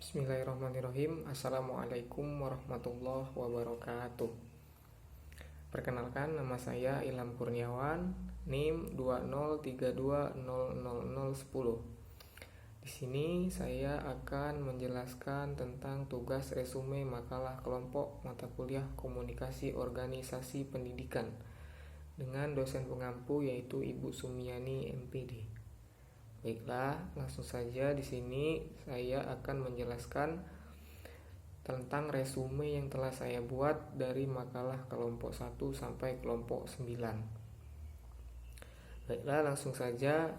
Bismillahirrahmanirrahim. Assalamualaikum warahmatullahi wabarakatuh. Perkenalkan, nama saya Ilham Kurniawan, NIM 203200010. Di sini saya akan menjelaskan tentang tugas resume makalah kelompok mata kuliah Komunikasi Organisasi Pendidikan dengan dosen pengampu yaitu Ibu Sumiani MPD. Baiklah, langsung saja di sini saya akan menjelaskan tentang resume yang telah saya buat dari makalah kelompok 1 sampai kelompok 9. Baiklah, langsung saja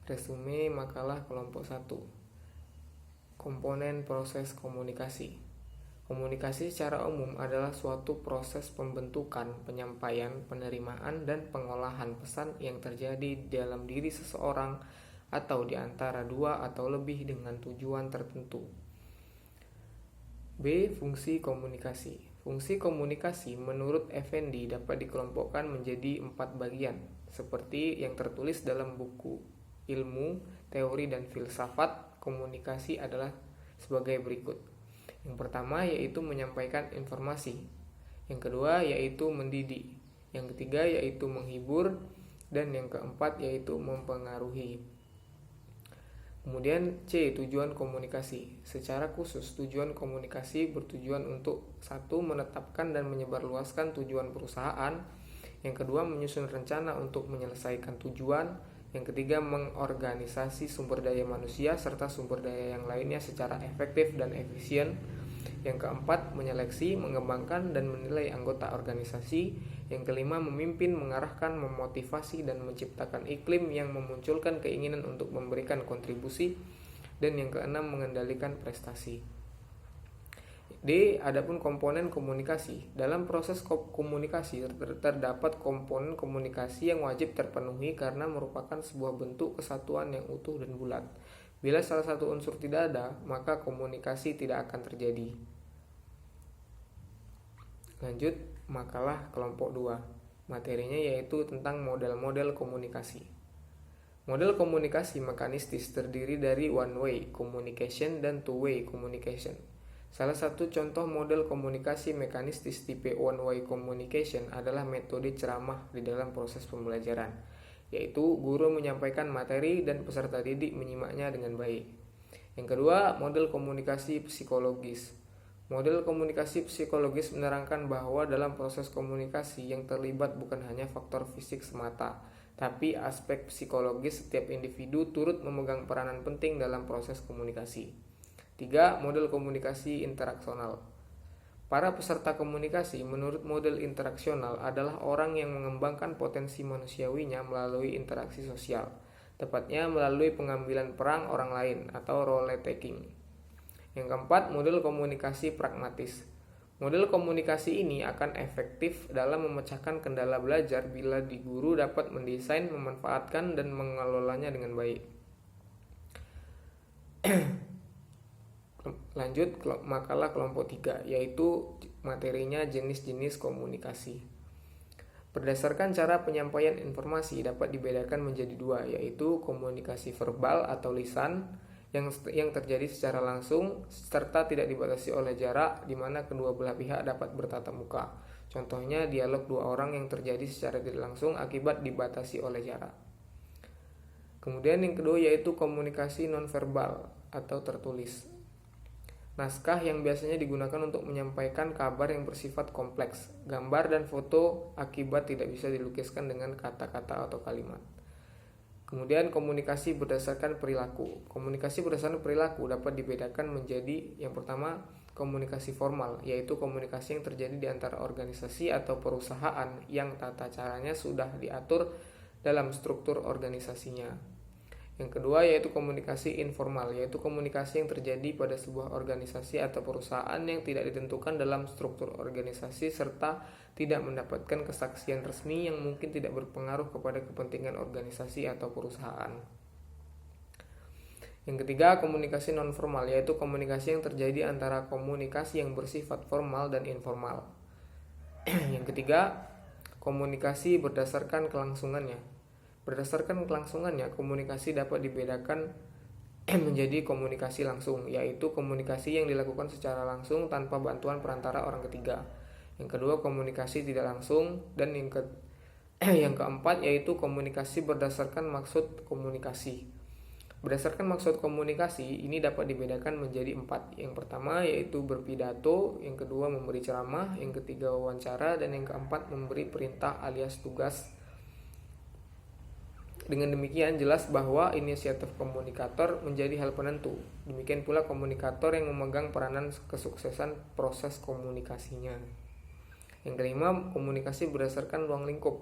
resume makalah kelompok 1. Komponen proses komunikasi. Komunikasi secara umum adalah suatu proses pembentukan, penyampaian, penerimaan, dan pengolahan pesan yang terjadi di dalam diri seseorang atau di antara dua atau lebih dengan tujuan tertentu. B. Fungsi komunikasi. Fungsi komunikasi menurut Effendi dapat dikelompokkan menjadi 4 bagian, seperti yang tertulis dalam buku Ilmu, Teori, dan Filsafat Komunikasi adalah sebagai berikut. Yang pertama yaitu menyampaikan informasi. Yang kedua yaitu mendidik. Yang ketiga yaitu menghibur. Dan yang keempat yaitu mempengaruhi. Kemudian C. Tujuan komunikasi. Secara khusus, tujuan komunikasi bertujuan untuk 1. Menetapkan dan menyebarluaskan tujuan perusahaan. Yang kedua, menyusun rencana untuk menyelesaikan tujuan. Yang ketiga, mengorganisasi sumber daya manusia serta sumber daya yang lainnya secara efektif dan efisien. Yang keempat, menyeleksi, mengembangkan, dan menilai anggota organisasi. Yang kelima, memimpin, mengarahkan, memotivasi, dan menciptakan iklim yang memunculkan keinginan untuk memberikan kontribusi. Dan yang keenam, mengendalikan prestasi. D. Adapun komponen komunikasi. Dalam proses komunikasi terdapat komponen komunikasi yang wajib terpenuhi karena merupakan sebuah bentuk kesatuan yang utuh dan bulat. Bila salah satu unsur tidak ada, maka komunikasi tidak akan terjadi. Lanjut, makalah kelompok 2. Materinya yaitu tentang model-model komunikasi. Model komunikasi mekanistis terdiri dari one-way communication dan two-way communication. Salah satu contoh model komunikasi mekanistis tipe one-way communication adalah metode ceramah di dalam proses pembelajaran, yaitu guru menyampaikan materi dan peserta didik menyimaknya dengan baik. Yang kedua, model komunikasi psikologis. Model komunikasi psikologis menerangkan bahwa dalam proses komunikasi yang terlibat bukan hanya faktor fisik semata, tapi aspek psikologis setiap individu turut memegang peranan penting dalam proses komunikasi. 3. Model komunikasi interaksional. Para peserta komunikasi menurut model interaksional adalah orang yang mengembangkan potensi manusiawinya melalui interaksi sosial, tepatnya melalui pengambilan peran orang lain atau role taking. Yang keempat, model komunikasi pragmatis. Model komunikasi ini akan efektif dalam memecahkan kendala belajar bila guru dapat mendesain, memanfaatkan, dan mengelolanya dengan baik. Lanjut makalah kelompok 3, yaitu materinya jenis-jenis komunikasi. Berdasarkan cara penyampaian informasi dapat dibedakan menjadi 2, yaitu komunikasi verbal atau lisan yang terjadi secara langsung serta tidak dibatasi oleh jarak, di mana kedua belah pihak dapat bertatap muka. Contohnya dialog 2 orang yang terjadi secara tidak langsung akibat dibatasi oleh jarak. Kemudian yang kedua yaitu komunikasi nonverbal atau tertulis. Naskah yang biasanya digunakan untuk menyampaikan kabar yang bersifat kompleks, gambar dan foto akibat tidak bisa dilukiskan dengan kata-kata atau kalimat. Kemudian komunikasi berdasarkan perilaku. Komunikasi berdasarkan perilaku dapat dibedakan menjadi yang pertama komunikasi formal, yaitu komunikasi yang terjadi di antara organisasi atau perusahaan yang tata caranya sudah diatur dalam struktur organisasinya. Yang kedua yaitu komunikasi informal, yaitu komunikasi yang terjadi pada sebuah organisasi atau perusahaan yang tidak ditentukan dalam struktur organisasi serta tidak mendapatkan kesaksian resmi yang mungkin tidak berpengaruh kepada kepentingan organisasi atau perusahaan. Yang ketiga, komunikasi nonformal, yaitu komunikasi yang terjadi antara komunikasi yang bersifat formal dan informal. Yang ketiga, komunikasi berdasarkan kelangsungannya. Berdasarkan kelangsungannya, komunikasi dapat dibedakan menjadi komunikasi langsung, yaitu komunikasi yang dilakukan secara langsung tanpa bantuan perantara orang ketiga. Yang kedua, komunikasi tidak langsung, dan yang keempat yaitu komunikasi berdasarkan maksud komunikasi. Berdasarkan maksud komunikasi, ini dapat dibedakan menjadi 4. Yang pertama yaitu berpidato, yang kedua memberi ceramah, yang ketiga wawancara, dan yang keempat memberi perintah alias tugas. Dengan demikian jelas bahwa inisiatif komunikator menjadi hal penentu. Demikian pula komunikator yang memegang peranan kesuksesan proses komunikasinya. Yang kelima, komunikasi berdasarkan ruang lingkup.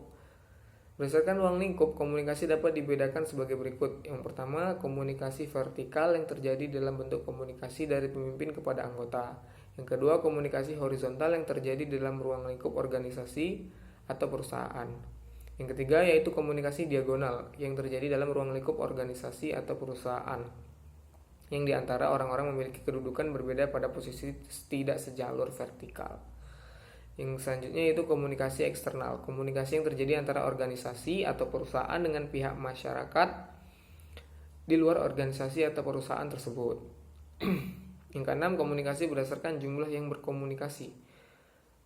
Berdasarkan ruang lingkup, komunikasi dapat dibedakan sebagai berikut. Yang pertama, komunikasi vertikal yang terjadi dalam bentuk komunikasi dari pemimpin kepada anggota. Yang kedua, komunikasi horizontal yang terjadi dalam ruang lingkup organisasi atau perusahaan. Yang ketiga, yaitu komunikasi diagonal yang terjadi dalam ruang lingkup organisasi atau perusahaan, yang diantara orang-orang memiliki kedudukan berbeda pada posisi tidak sejalur vertikal. Yang selanjutnya yaitu komunikasi eksternal, komunikasi yang terjadi antara organisasi atau perusahaan dengan pihak masyarakat di luar organisasi atau perusahaan tersebut. Yang keenam, komunikasi berdasarkan jumlah yang berkomunikasi.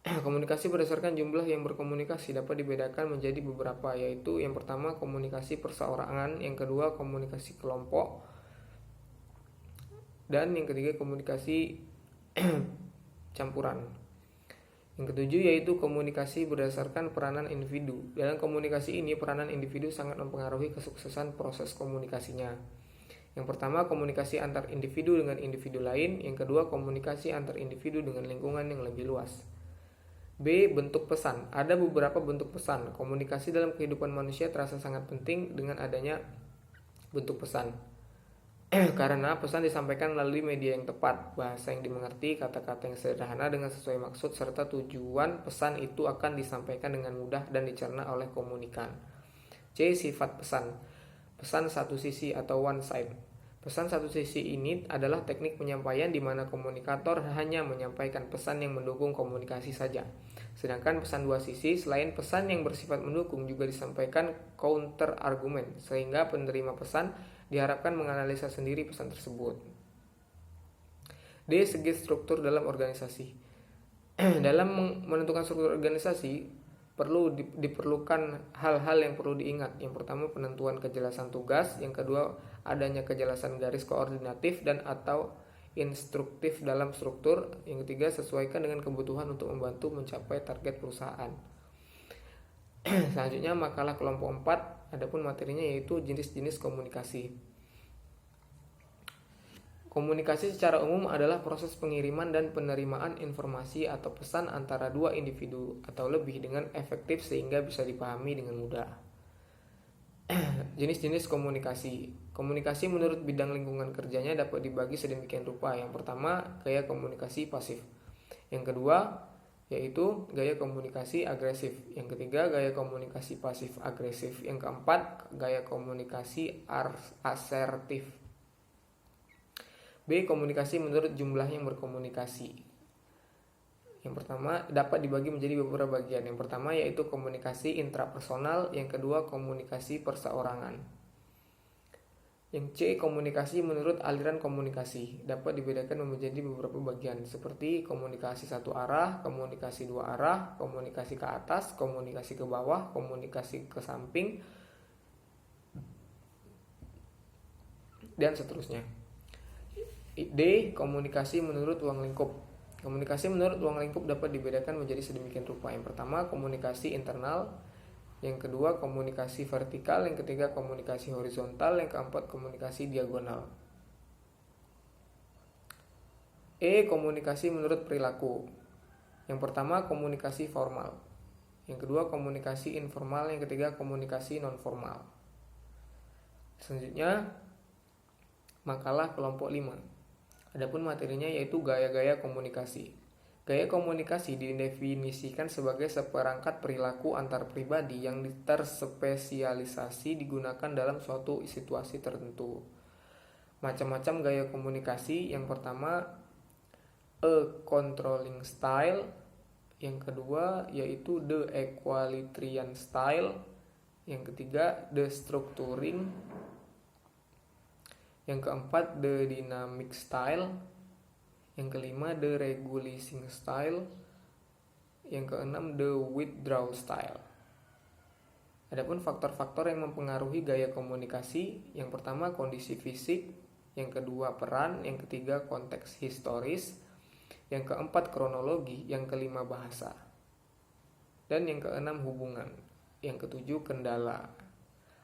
Komunikasi berdasarkan jumlah yang berkomunikasi dapat dibedakan menjadi beberapa, yaitu yang pertama komunikasi perseorangan, yang kedua komunikasi kelompok, dan yang ketiga komunikasi campuran. Yang ketujuh yaitu komunikasi berdasarkan peranan individu. Dalam komunikasi ini peranan individu sangat mempengaruhi kesuksesan proses komunikasinya. Yang pertama, komunikasi antar individu dengan individu lain. Yang kedua, komunikasi antar individu dengan lingkungan yang lebih luas. B. Bentuk pesan. Ada beberapa bentuk pesan. Komunikasi dalam kehidupan manusia terasa sangat penting dengan adanya bentuk pesan. Karena pesan disampaikan melalui media yang tepat, bahasa yang dimengerti, kata-kata yang sederhana dengan sesuai maksud, serta tujuan pesan itu akan disampaikan dengan mudah dan dicerna oleh komunikan. C. Sifat pesan. Pesan satu sisi atau one side. Pesan satu sisi ini adalah teknik penyampaian di mana komunikator hanya menyampaikan pesan yang mendukung komunikasi saja. Sedangkan pesan dua sisi, selain pesan yang bersifat mendukung, juga disampaikan counter argumen, sehingga penerima pesan diharapkan menganalisa sendiri pesan tersebut. D. Segi struktur dalam organisasi. Dalam menentukan struktur organisasi, diperlukan hal-hal yang perlu diingat. Yang pertama, penentuan kejelasan tugas. Yang kedua, adanya kejelasan garis koordinatif dan atau instruktif dalam struktur. Yang ketiga, sesuaikan dengan kebutuhan untuk membantu mencapai target perusahaan. Selanjutnya makalah kelompok 4, adapun materinya yaitu jenis-jenis komunikasi. Komunikasi secara umum adalah proses pengiriman dan penerimaan informasi atau pesan antara dua individu atau lebih dengan efektif sehingga bisa dipahami dengan mudah. Jenis-jenis komunikasi. Komunikasi menurut bidang lingkungan kerjanya dapat dibagi sedemikian rupa. Yang pertama, gaya komunikasi pasif. Yang kedua, yaitu gaya komunikasi agresif. Yang ketiga, gaya komunikasi pasif agresif. Yang keempat, gaya komunikasi asertif. B. Komunikasi menurut jumlah yang berkomunikasi. Yang pertama dapat dibagi menjadi beberapa bagian. Yang pertama yaitu komunikasi intrapersonal. Yang kedua komunikasi perseorangan. Yang C. Komunikasi menurut aliran komunikasi. Dapat dibedakan menjadi beberapa bagian seperti komunikasi satu arah, komunikasi dua arah, komunikasi ke atas, komunikasi ke bawah, komunikasi ke samping, dan seterusnya. D. Komunikasi menurut ruang lingkup. Komunikasi menurut ruang lingkup dapat dibedakan menjadi sedemikian rupa. Yang pertama komunikasi internal, yang kedua komunikasi vertikal, yang ketiga komunikasi horizontal, yang keempat komunikasi diagonal. E. Komunikasi menurut perilaku. Yang pertama komunikasi formal, yang kedua komunikasi informal, yang ketiga komunikasi non formal. Selanjutnya makalah kelompok 5. Adapun materinya yaitu gaya-gaya komunikasi. Gaya komunikasi didefinisikan sebagai seperangkat perilaku antar pribadi yang terspesialisasi digunakan dalam suatu situasi tertentu. Macam-macam gaya komunikasi. Yang pertama, a controlling style. Yang kedua yaitu the equalitarian style. Yang ketiga, the structuring. Yang keempat, the dynamic style. Yang kelima, the regulishing style. Yang keenam, the withdrawal style. Adapun faktor-faktor yang mempengaruhi gaya komunikasi, yang pertama kondisi fisik, yang kedua peran, yang ketiga konteks historis, yang keempat kronologi, yang kelima bahasa, dan yang keenam hubungan, yang ketujuh kendala.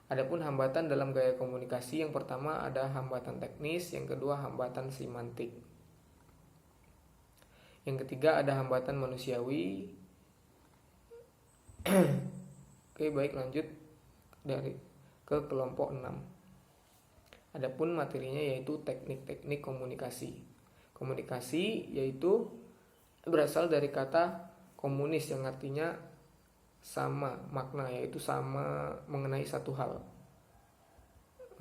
Adapun hambatan dalam gaya komunikasi, yang pertama ada hambatan teknis, yang kedua hambatan semantik, yang ketiga ada hambatan manusiawi. Oke, baik, lanjut dari ke kelompok 6. Adapun materinya yaitu teknik-teknik komunikasi. Komunikasi yaitu berasal dari kata komunis yang artinya sama makna, yaitu sama mengenai satu hal. 1.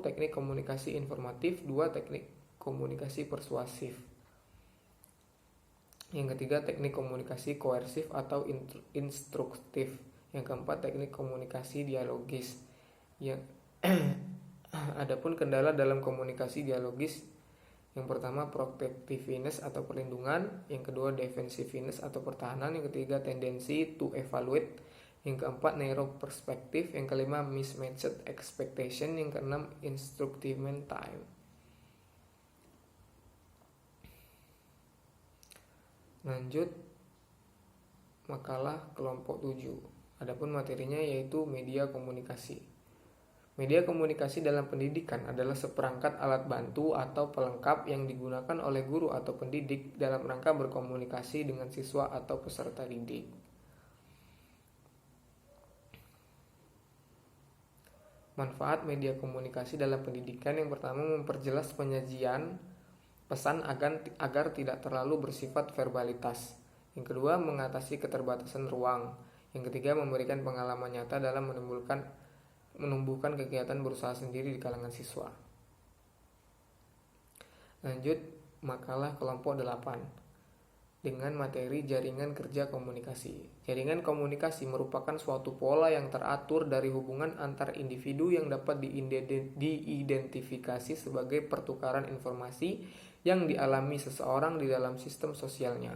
Teknik komunikasi informatif. 2. Teknik komunikasi persuasif. Yang ketiga, teknik komunikasi koersif atau instruktif. Yang keempat, teknik komunikasi dialogis. Adapun kendala dalam komunikasi dialogis, yang pertama protectiveness atau perlindungan, yang kedua defensiveness atau pertahanan, yang ketiga tendency to evaluate, yang keempat narrow perspective, yang kelima mismatched expectation, yang keenam instructive time. Lanjut makalah kelompok 7. Adapun materinya yaitu media komunikasi. Media komunikasi dalam pendidikan adalah seperangkat alat bantu atau pelengkap yang digunakan oleh guru atau pendidik dalam rangka berkomunikasi dengan siswa atau peserta didik. Manfaat media komunikasi dalam pendidikan, yang pertama memperjelas penyajian pesan agar tidak terlalu bersifat verbalitas. Yang kedua, mengatasi keterbatasan ruang. Yang ketiga, memberikan pengalaman nyata dalam menumbuhkan kegiatan berusaha sendiri di kalangan siswa. Lanjut makalah kelompok 8 dengan materi jaringan kerja komunikasi. Jaringan komunikasi merupakan suatu pola yang teratur dari hubungan antar individu yang dapat diidentifikasi sebagai pertukaran informasi yang dialami seseorang di dalam sistem sosialnya.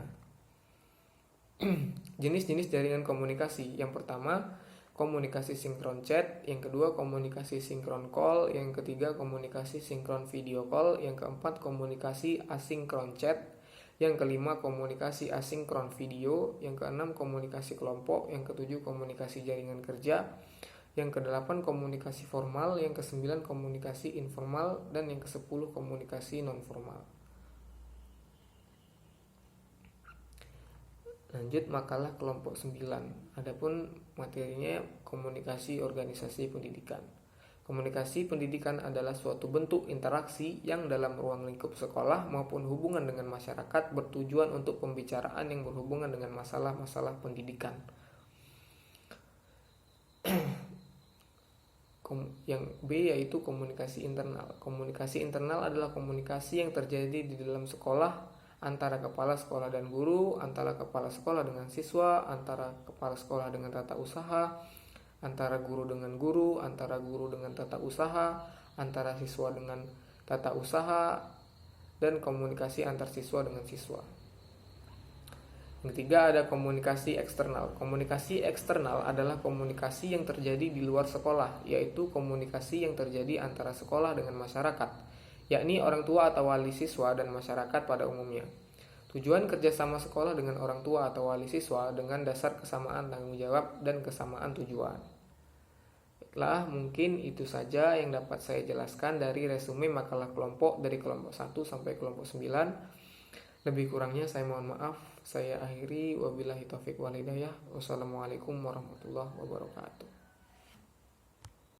Jenis-jenis jaringan komunikasi. Yang pertama, komunikasi sinkron chat. Yang kedua, komunikasi sinkron call. Yang ketiga, komunikasi sinkron video call. Yang keempat, komunikasi asinkron chat. Yang kelima, komunikasi asinkron video. Yang keenam, komunikasi kelompok. Yang ketujuh, komunikasi jaringan kerja. Yang kedelapan, komunikasi formal. Yang kesembilan, komunikasi informal. Dan yang kesepuluh, komunikasi nonformal. Lanjut makalah kelompok 9. Adapun materinya komunikasi organisasi pendidikan. Komunikasi pendidikan adalah suatu bentuk interaksi yang dalam ruang lingkup sekolah maupun hubungan dengan masyarakat bertujuan untuk pembicaraan yang berhubungan dengan masalah-masalah pendidikan. Yang B yaitu komunikasi internal. Komunikasi internal adalah komunikasi yang terjadi di dalam sekolah antara kepala sekolah dan guru, antara kepala sekolah dengan siswa, antara kepala sekolah dengan tata usaha, antara guru dengan guru, antara guru dengan tata usaha, antara siswa dengan tata usaha, dan komunikasi antar siswa dengan siswa. Yang ketiga ada komunikasi eksternal. Komunikasi eksternal adalah komunikasi yang terjadi di luar sekolah, yaitu komunikasi yang terjadi antara sekolah dengan masyarakat, yakni orang tua atau wali siswa dan masyarakat pada umumnya. Tujuan kerjasama sekolah dengan orang tua atau wali siswa dengan dasar kesamaan tanggung jawab dan kesamaan tujuan. Baiklah, mungkin itu saja yang dapat saya jelaskan dari resume makalah kelompok dari kelompok 1 sampai kelompok 9. Lebih kurangnya saya mohon maaf. Saya akhiri, wabillahi taufiq wal hidayah. Wassalamualaikum warahmatullahi wabarakatuh.